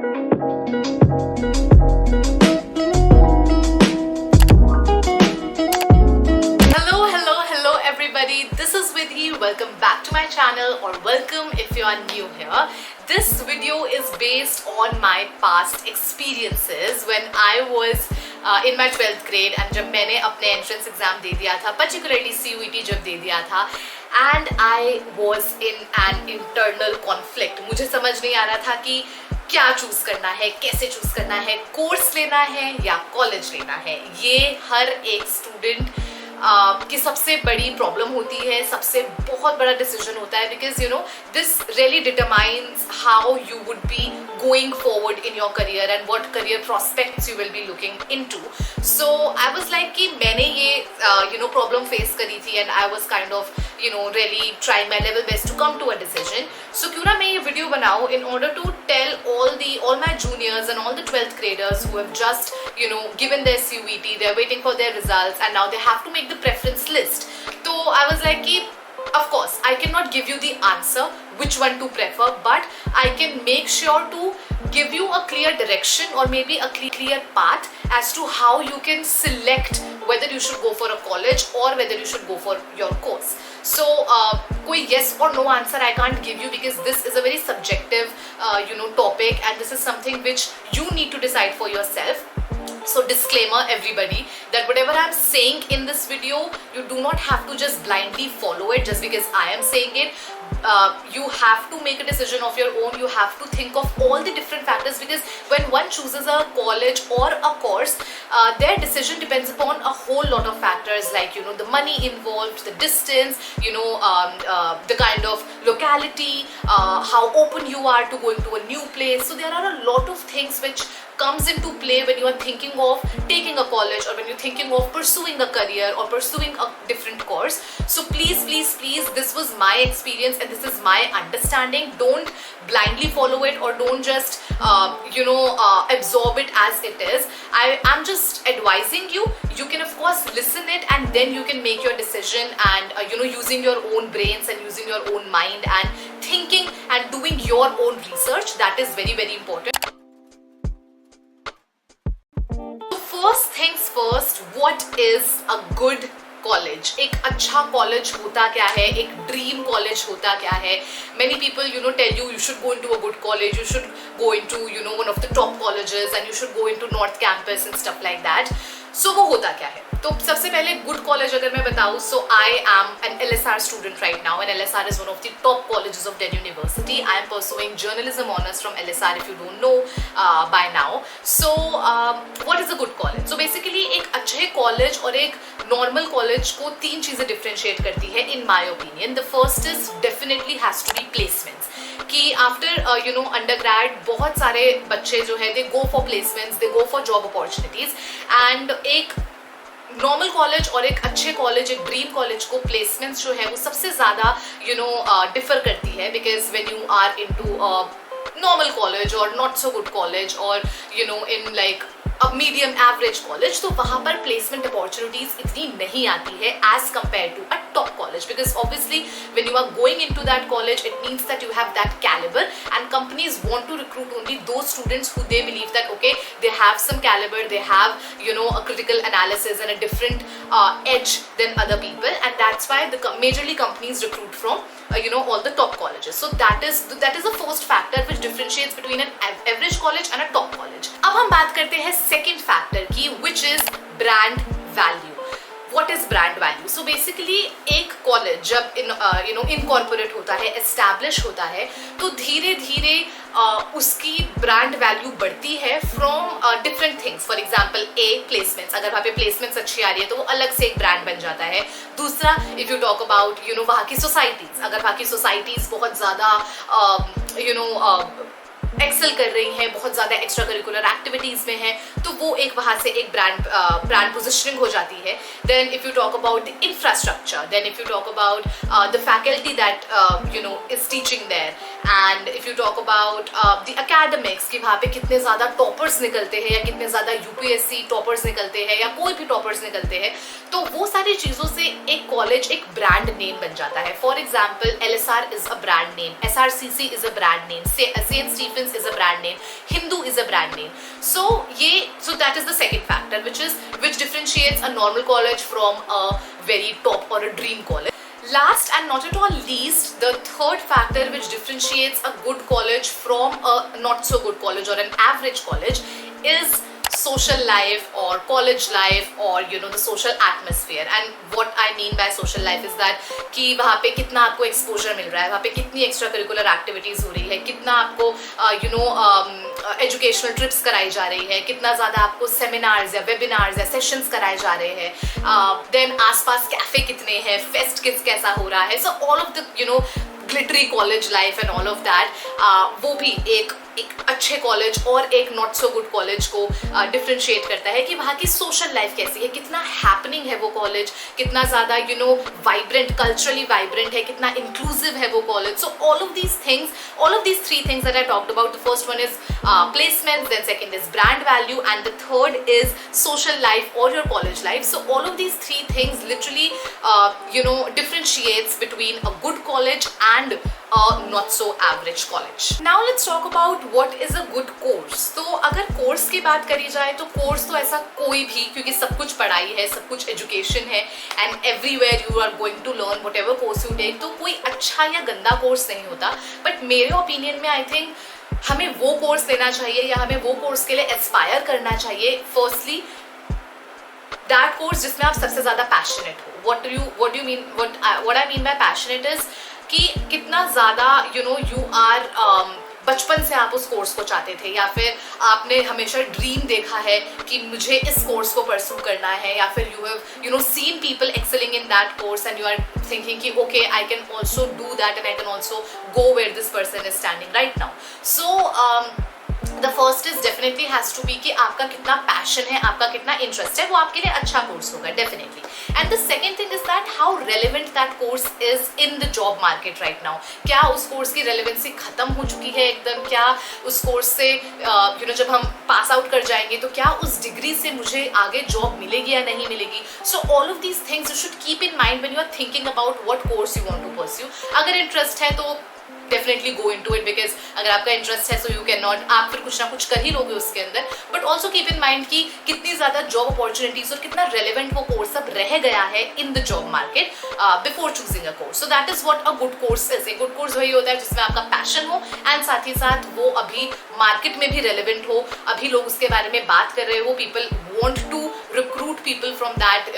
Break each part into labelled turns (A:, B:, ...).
A: This is Vidhi. Welcome back to my channel, or welcome if you are new here. This video is based on my past experiences when I was in my 12th grade and जब मैंने अपने entrance exam दे दिया था, particularly CUET जब दे दिया था, and I was in an internal conflict. मुझे समझ नहीं आ रहा था कि क्या चूज करना है, कैसे चूज करना है, कोर्स लेना है या कॉलेज लेना है. ये हर एक स्टूडेंट की सबसे बड़ी प्रॉब्लम होती है, सबसे बहुत बड़ा डिसीजन होता है, because you know this really determines how you would be going forward in your career and what career prospects you will be looking into. So I was like कि मैंने ये यू नो प्रॉब्लम फेस करी थी and I was kind of you know really trying my level best to come to a decision. So क्यों ना मैं ये video बनाऊँ in order to tell all my juniors and all the 12th graders who have just you know given their CUET, they're waiting for their results and now they have to make the preference list. So I was like ki, of course I cannot give you the answer which one to prefer, but I can make sure to give you a clear direction or maybe a clear path as to how you can select whether you should go for a college or whether you should go for your course. So कोई yes or no answer I can't give you because this is a very subjective you know topic and this is something which you need to decide for yourself. So disclaimer everybody that whatever I'm saying in this video, you do not have to just blindly follow it just because I am saying it. You have to make a decision of your own. You have to think of all the different factors because when one chooses a college or a course, their decision depends upon a whole lot of factors like you know the money involved, the distance, you know the kind of locality, how open you are to going to a new place. So there are a lot of things which comes into play when you are thinking of taking a college or when you're thinking of pursuing a career or pursuing a different course. So please this was my experience and this is my understanding. Don't blindly follow it or don't just you know absorb it as it is. I'm just advising you. You can of course listen it and then you can make your decision and you know using your own brains and using your own mind and thinking and doing your own research. That is very important. First things first, what is a good college? एक अच्छा college होता क्या है, एक dream college होता क्या है. Many people you know tell you should go into a good college, you should go into you know one of the top colleges and you should go into North Campus and stuff like that. So वो होता क्या है? तो सबसे पहले good college अगर मैं बताऊँ, so I am an LSR student right now and LSR is one of the top colleges of Delhi University. I am pursuing journalism honours from LSR if you don't know by now. So what is a good college? So basically एक अच्छे college और एक normal college को तीन चीज़ें differentiate करती है in my opinion. The first is definitely has to be placements. कि आफ्टर यू नो अंडरग्रेड बहुत सारे बच्चे जो है they go for placements, they go for job opportunities. And एक नॉर्मल कॉलेज और एक अच्छे कॉलेज, एक ड्रीम कॉलेज को प्लेसमेंट्स जो है वो सबसे ज़्यादा यू नो डिफर करती है. Because when you are into normal college और नॉट सो गुड कॉलेज और you know in like a medium average college, तो वहाँ पर placement opportunities इतनी नहीं आती है as compared to a top college, because obviously when you are going into that college it means that you have that caliber and companies want to recruit only those students who they believe that okay they have some caliber, they have you know a critical analysis and a different edge than other people, and that's why the majorly companies recruit from you know all the top colleges. So that is the first factor which differentiates between an average college and a top college. अब हम बात करते हैं second factor की, which is brand value. What is brand value? So basically एक college जब you know incorporate होता है, establish होता है, तो धीरे धीरे उसकी ब्रांड वैल्यू बढ़ती है from different things. For example placements, अगर वहाँ पे प्लेसमेंट्स अच्छी आ रही है तो वो अलग से एक ब्रांड बन जाता है. दूसरा if you talk about you know वहाँ की सोसाइटीज, अगर वहाँ की सोसाइटीज बहुत ज़्यादा यू नो एक्सेल कर रही हैं, बहुत ज़्यादा एक्स्ट्रा करिकुलर एक्टिविटीज़ में हैं, तो वो एक वहाँ से एक ब्रांड पोजिशनिंग हो जाती है. Then if you talk about the infrastructure, then if you talk about the faculty that you know is teaching there, and if you talk about the academics कि वहाँ पे कितने ज़्यादा टॉपर्स निकलते हैं या कितने ज़्यादा यूपीएससी टॉपर्स निकलते हैं या कोई भी टॉपर्स निकलते हैं, तो वो सारी चीज़ों से एक कॉलेज एक ब्रांड नेम बन जाता है. For example LSR is a brand name, SRCC is a brand name, saint Stephen's is a brand name, Hindu is a brand name. So that is the second factor which differentiates a normal college from a very top or a dream college. Last and not at all least, the third factor which differentiates a good college from a not so good college or an average college is social life or college life or the social atmosphere. And what I mean by social life is that कि वहाँ पे कितना आपको exposure मिल रहा है, वहाँ पे कितनी extra curricular activities हो रही है, कितना आपको educational trips कराई जा रही है, कितना ज़्यादा आपको seminars या webinars या sessions कराए जा रहे हैं, then आसपास कैफे कितने हैं, फेस्ट कैसा हो रहा है. So all of the glittery college life and all of that, वो भी एक अच्छे कॉलेज और एक नॉट सो गुड कॉलेज को डिफरेंशिएट करता है कि वहाँ की सोशल लाइफ कैसी है, कितना हैपनिंग है वो कॉलेज, कितना ज़्यादा वाइब्रेंट, कल्चरली वाइब्रेंट है, कितना इंक्लूसिव है वो college. So all of these three things that I talked about, the first one is placements, then second is brand value, and the third is social life or your college life. So all of these three things literally differentiates between a good college and a not so average college. Now let's talk about what is a good course. तो अगर course की बात करी जाए तो course तो ऐसा कोई भी, क्योंकि सब कुछ पढ़ाई है, सब कुछ एजुकेशन है, and everywhere you are going to learn whatever course you take, तो कोई अच्छा या गंदा कोर्स नहीं होता. बट मेरे ओपिनियन में आई थिंक हमें वो कोर्स लेना चाहिए या हमें वो कोर्स के लिए एस्पायर करना चाहिए. फर्स्टली दैट कोर्स जिसमें आप सबसे ज़्यादा पैशनेट हो. what I mean by passionate is कि कितना ज़्यादा यू आर बचपन से आप उस कोर्स को चाहते थे, या फिर आपने हमेशा ड्रीम देखा है कि मुझे इस कोर्स को परस्यू करना है, या फिर you have seen people excelling in that course and you are thinking कि okay I can also do that and I can also go where this person is standing right now. So the first is definitely has to be कि आपका कितना passion है, आपका कितना interest है, वो आपके लिए अच्छा कोर्स होगा definitely. And the second thing is that how relevant that course is in the job market right now. क्या उस कोर्स की रेलिवेंसी खत्म हो चुकी है एकदम? क्या उस कोर्स से जब हम पास आउट कर जाएंगे तो क्या उस डिग्री से मुझे आगे जॉब मिलेगी या नहीं मिलेगी? So all of these things you should keep in mind when you are thinking about what course you want to pursue. अगर इंटरेस्ट है तो definitely go into it, because अगर आपका इंटरेस्ट है सो यू कैन नॉट, आप फिर कुछ ना कुछ कर ही लोगे उसके अंदर. But also keep in mind कि कितनी ज़्यादा जॉब अपॉर्चुनिटीज और कितना रेलिवेंट वो कोर्स अब रह गया है in the job market before choosing a course. So that is what a good course is. A good course वही होता है जिसमें आपका पैशन हो एंड साथ ही साथ वो अभी मार्केट में भी रेलिवेंट हो, अभी लोग उसके बारे में बात कर रहे हो, people want to recruit people from that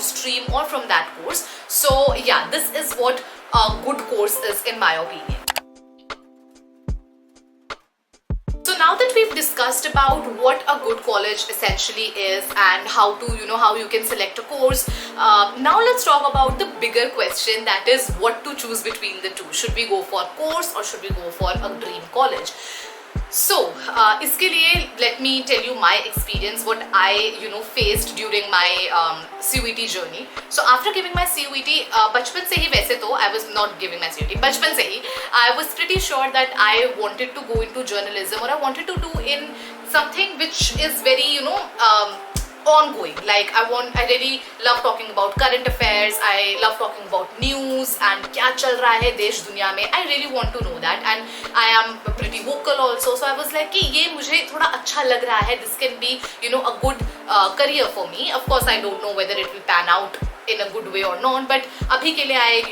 A: stream or from that course. So yeah, this is what a good course is in my opinion. So now that we've discussed about what a good college essentially is and how to how you can select a course, now let's talk about the bigger question, that is what to choose between the two. Should we go for course or should we go for a dream college? So इसके लिए let me tell you my experience, what I faced during my CUET journey. So after giving my CUET, बचपन से ही, वैसे तो I was not giving my CUET, बचपन से ही I was pretty sure that I wanted to go into journalism, or I wanted to do in something which is very ongoing. Like I really love talking about current affairs, I love talking about news and क्या चल रहा है देश दुनिया में. I really want to know that and I am pretty vocal also. So I was like कि ये मुझे थोड़ा अच्छा लग रहा है, this can be a good career for me. Of course I don't know whether it will pan out in a good way or not, but अभी के लिए I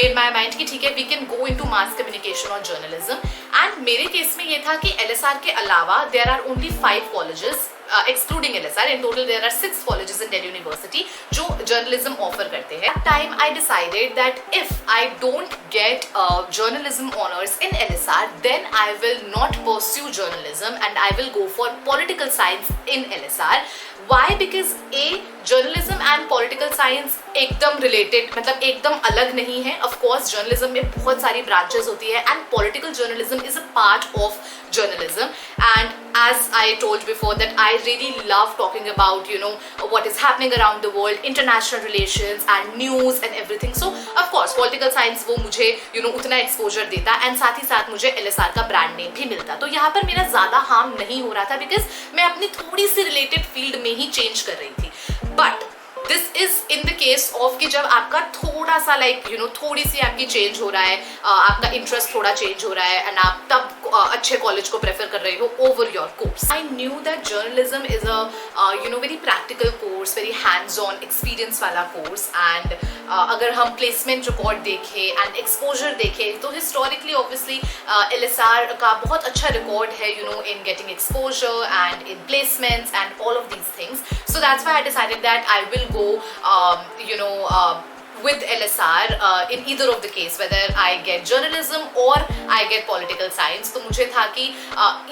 A: made my mind कि ठीक है, we can go into mass communication or journalism. And मेरे case में ये था कि LSR के अलावा there are only 5 colleges excluding LSR. In total there are 6 colleges in Delhi University जो journalism offer करते हैं. At that time I decided that if I don't get journalism honors in LSR, then I will not pursue journalism and I will go for political science in LSR. Why? Because A, journalism and political science एकदम related, मतलब एकदम अलग नहीं है. Of course journalism में बहुत सारी branches होती है and political journalism is a part of journalism. And as I told before that I really love talking about, you know, what is happening around the world, international relations and news and everything. So of course political science वो मुझे you know उतना exposure देता and साथ ही साथ मुझे LSR का brand name भी मिलता. तो यहाँ पर मेरा ज़्यादा harm नहीं हो रहा था because मैं अपनी थोड़ी सी related field में ही change कर रही थी. But this is in the case of कि जब आपका थोड़ा सा लाइक यू नो थोड़ी सी आपकी चेंज हो रहा है, आपका इंटरेस्ट थोड़ा चेंज हो रहा है एंड आप तब अच्छे कॉलेज को प्रेफर कर रहे हो over your course. I knew that journalism is a you know very practical course, very hands on experience वाला कोर्स. एंड अगर हम प्लेसमेंट रिकॉर्ड देखें एंड एक्सपोजर देखें तो हिस्टोरिकली ऑब्वियसली LSR का बहुत अच्छा रिकॉर्ड है you know in getting exposure and in placements and all of these things. So that's why I decided that I will go with LSR in either of the case, whether I get journalism or I get political science. तो मुझे था कि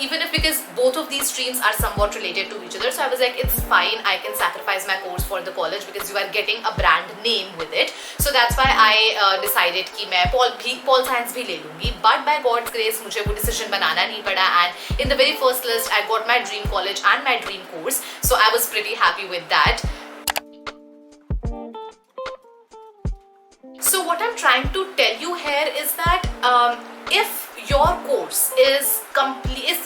A: even if because both of these streams are somewhat related to each other, so I was like it's fine, I can sacrifice my course for the college because you are getting a brand name with it. So that's why I decided कि मैं Pol Science भी ले लूँगी. But by God's grace मुझे वो decision बनाना नहीं पड़ा and in the very first list I got my dream college and my dream course. So I was pretty happy with that. So what I'm trying to tell you here is that if your course is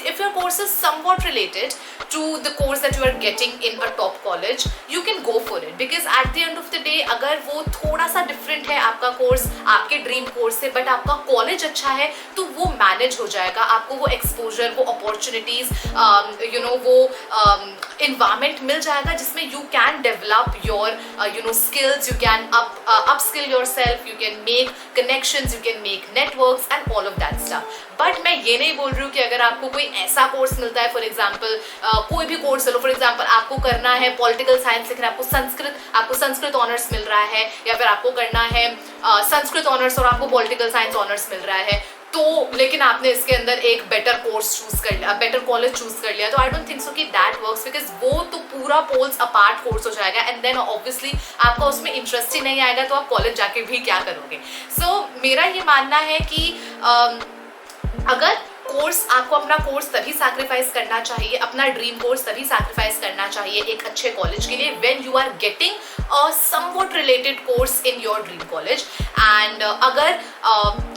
A: if your course is somewhat related to the course that you are getting in a top college, you can go for it because at the end of the day अगर वो थोड़ा सा different है आपका course आपके dream course से, but आपका college अच्छा है तो वो manage हो जाएगा. आपको वो exposure, वो opportunities, you know वो environment मिल जाएगा जिसमें you can develop your you know skills, you can upskill yourself, you can make connections, you can make networks and all of that stuff. But मैं ये नहीं बोल रही हूँ कि अगर आपको कोई ऐसा कोर्स मिलता है, फॉर एग्जाम्पल कोई भी कोर्स लो, फॉर एग्जाम्पल आपको करना है पॉलिटिकल साइंस लेकिन आपको संस्कृत ऑनर्स मिल रहा है, या फिर आपको करना है संस्कृत ऑनर्स और आपको पॉलिटिकल साइंस ऑनर्स मिल रहा है, तो लेकिन आपने इसके अंदर एक बेटर कोर्स चूज कर लिया, बेटर कॉलेज चूज कर लिया, तो आई डोंट थिंक सो कि दैट वर्क्स बिकॉज वो तो पूरा पोल्स अपार्ट कोर्स हो जाएगा एंड देन ऑब्वियसली आपका उसमें इंटरेस्ट ही नहीं आएगा तो आप कॉलेज जाके भी क्या करोगे. सो मेरा ये मानना है कि अगर कोर्स आपको अपना कोर्स तभी सैक्रिफाइस करना चाहिए, अपना ड्रीम कोर्स तभी सैक्रिफाइस करना चाहिए एक अच्छे कॉलेज के लिए when you are getting a somewhat related course in your dream college. And अगर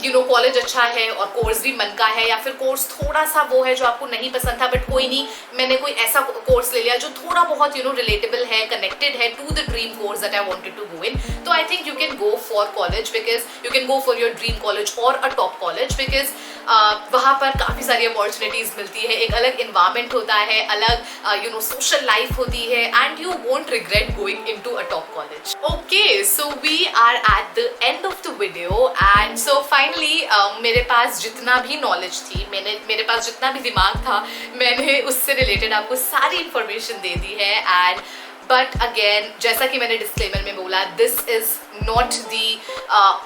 A: यू नो कॉलेज अच्छा है और कोर्स भी मन का है, या फिर कोर्स थोड़ा सा वो है जो आपको नहीं पसंद था बट कोई नहीं, मैंने कोई ऐसा कोर्स ले लिया जो थोड़ा बहुत यू नो रिलेटेबल है, कनेक्टेड है to the dream course that I wanted to go in, तो I think you can go for college because you can go for your dream college और अ टॉप कॉलेज बिकॉज वहाँ पर काफ़ी सारी opportunities मिलती है, एक अलग इन्वायरमेंट होता है, अलग यू नो सोशल लाइफ होती है and you won't regret going into a top college. Okay, so we are at the end of the video and so finally मेरे पास जितना भी नॉलेज थी, मेरे पास जितना भी दिमाग था, मैंने उससे रिलेटेड आपको सारी इंफॉर्मेशन दे दी है. एंड बट अगेन जैसा कि मैंने डिस्क्लेमर में बोला, this is not the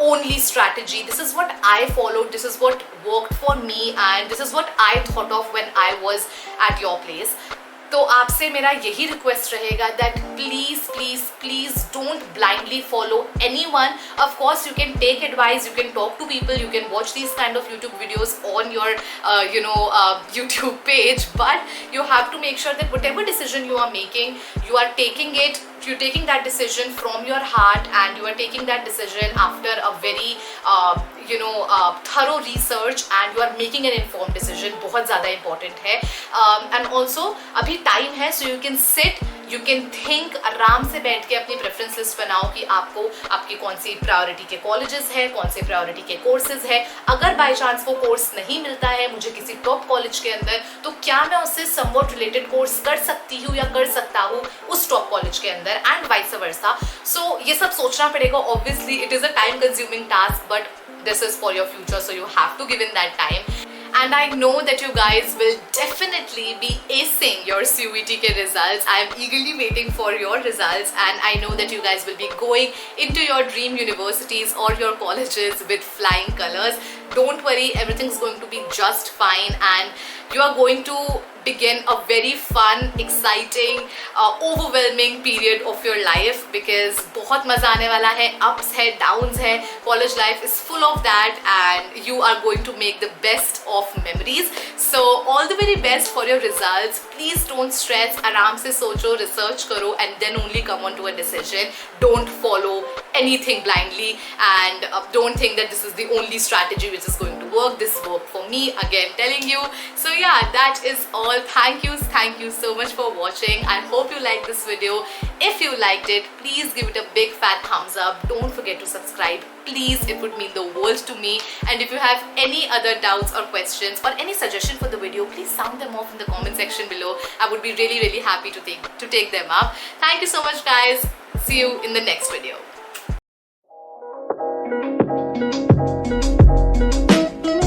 A: only strategy. This is what I followed, this is what worked for me and this is what I thought of when I was at your place. तो आपसे मेरा यही request रहेगा that please please please don't blindly follow anyone. Of course you can take advice, you can talk to people, you can watch these kind of YouTube videos on your YouTube page, but you have to make sure that whatever decision you are making, you are taking that decision from your heart and you are taking that decision after a very thorough research and you are making an informed decision. बहुत ज़्यादा important है. And also अभी time है, so you can sit, you can think, आराम से बैठ के अपनी प्रेफरेंस लिस्ट बनाओ कि आपको आपकी कौन सी प्रायोरिटी के कॉलेजेस है, कौन से प्रायोरिटी के कोर्सेज है. अगर बाय चांस वो कोर्स नहीं मिलता है मुझे किसी टॉप कॉलेज के अंदर, तो क्या मैं उससे समवॉट रिलेटेड कोर्स कर सकती हूँ या कर सकता हूँ उस टॉप कॉलेज के अंदर एंड वाइस वर्सा. सो ये सब सोचना पड़ेगा. Obviously it is a time consuming task but this is for your future, so you have to give in that time. And I know that you guys will definitely be acing your CUET results. I am eagerly waiting for your results and I know that you guys will be going into your dream universities or your colleges with flying colors. Don't worry, everything's going to be just fine and you are going to begin a very fun, exciting, overwhelming period of your life, because बहुत मजा आने वाला है, ups है, downs है, college life is full of that and you are going to make the best of memories. So all the very best for your results. Please don't stress, आराम से सोचो, research करो and then only come on to a decision. Don't follow anything blindly and don't think that this is the only strategy which is going to work. This worked for me, again telling you. So yeah, that is all. Thank you so much for watching. I hope you liked this video. If you liked it, please give it a big fat thumbs up. Don't forget to subscribe, please. It would mean the world to me. And if you have any other doubts or questions or any suggestion for the video, please sound them off in the comment section below. I would be really happy to take them up. Thank you so much, guys. See you in the next video.